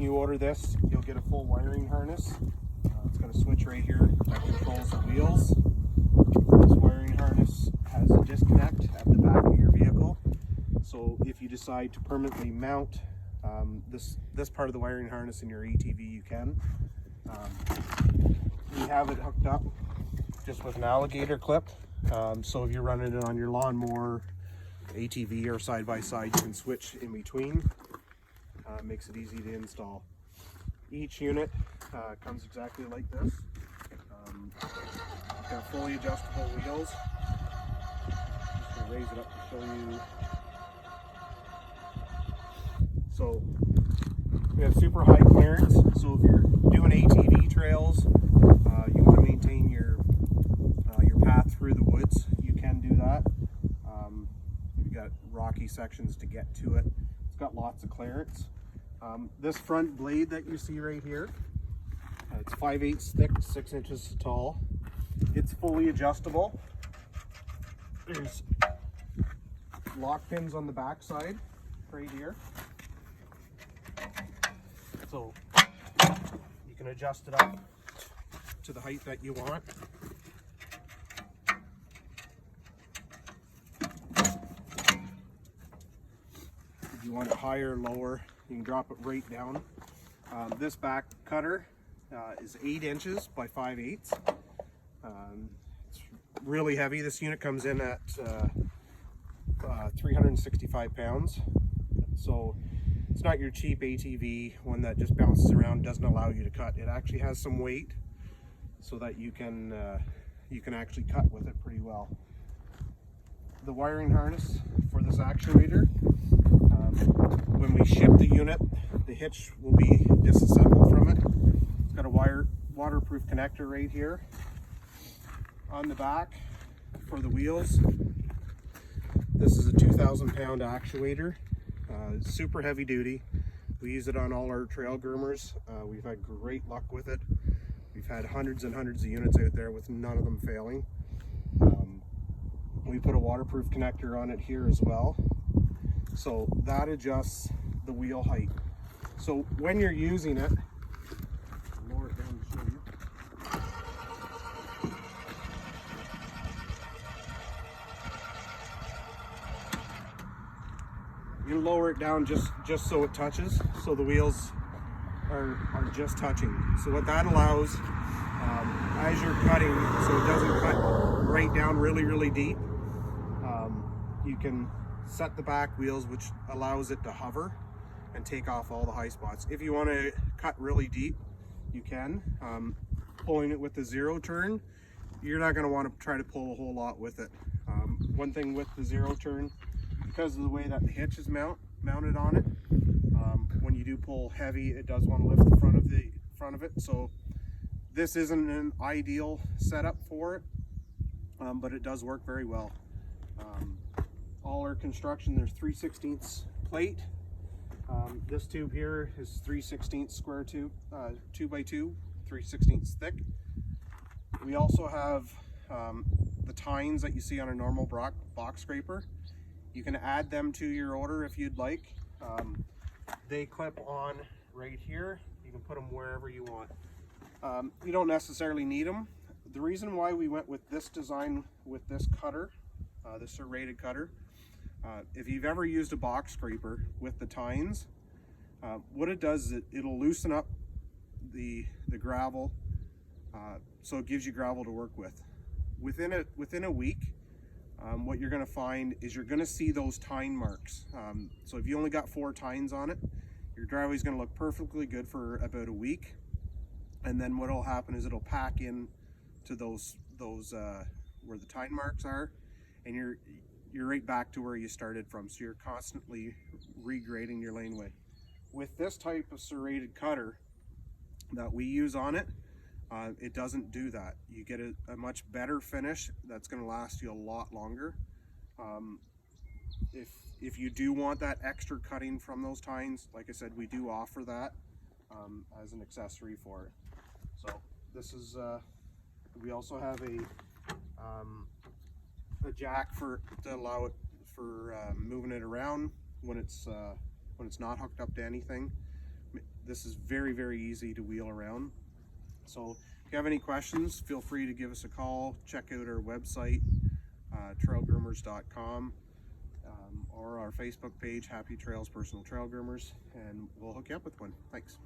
you order this, you'll get a full wiring harness. It's got a switch right here that controls the wheels. This wiring harness has a disconnect at the back of your vehicle. So if you decide to permanently mount this part of the wiring harness in your ATV, you can. We have it hooked up just with an alligator clip. So if you're running it on your lawnmower, ATV, or side by side, you can switch in between. Makes it easy to install. Each unit comes exactly like this. It's got fully adjustable wheels. Just gonna raise it up to show you. So we have super high clearance. So if you're doing ATV trails, you want to maintain your path through the woods, you can do that. You've got rocky sections to get to it. It's got lots of clearance. This front blade that you see right here, it's 5/8 thick, 6 inches tall. It's fully adjustable. There's lock pins on the back side right here. So you can adjust it up to the height that you want. If you want it higher or lower, you can drop it right down. This back cutter is 8 inches by 5/8. It's really heavy. This unit comes in at 365 pounds. So it's not your cheap ATV, one that just bounces around, doesn't allow you to cut. It actually has some weight so that you can actually cut with it pretty well. The wiring harness for this actuator, when we ship the unit, the hitch will be disassembled from it. It's got a waterproof connector right here on the back for the wheels. This is a 2,000 pound actuator. Super heavy duty. We use it on all our trail groomers. We've had great luck with it. We've had hundreds and hundreds of units out there with none of them failing. We put a waterproof connector on it here as well. So that adjusts the wheel height. So when you're using it, lower it down to show you. You lower it down just so it touches, so the wheels are just touching. So what that allows, as you're cutting, so it doesn't cut right down really deep, you can set the back wheels, which allows it to hover and take off all the high spots. If you want to cut really deep, you can. Pulling it with the zero turn, you're not going to want to try to pull a whole lot with it. One thing with the zero turn, because of the way that the hitch is mounted on it, when you do pull heavy, it does want to lift the front of it. So this isn't an ideal setup for it, but it does work very well. All our construction, there's 3/16 plate. This tube here is 3/16 square tube, 2x2, 3/16 thick. We also have the tines that you see on a normal box scraper. You can add them to your order if you'd like. They clip on right here. You can put them wherever you want. You don't necessarily need them. The reason why we went with this design with this cutter, this serrated cutter, if you've ever used a box scraper with the tines, what it does is it'll loosen up the gravel, so it gives you gravel to work with. Within a week, what you're going to find is you're going to see those tine marks. So if you only got 4 tines on it, your driveway is going to look perfectly good for about a week, and then what will happen is it'll pack in to those where the tine marks are, and you're right back to where you started from. So you're constantly regrading your laneway. With this type of serrated cutter that we use on it, it doesn't do that. You get a much better finish that's going to last you a lot longer. If you do want that extra cutting from those tines, like I said, we do offer that as an accessory for it. So this is, we also have a jack to allow it for moving it around when it's not hooked up to anything. This is very, very easy to wheel around. So if you have any questions, feel free to give us a call. Check out our website, trailgroomers.com, or our Facebook page, Happy Trails Personal Trail Groomers, and we'll hook you up with one. Thanks.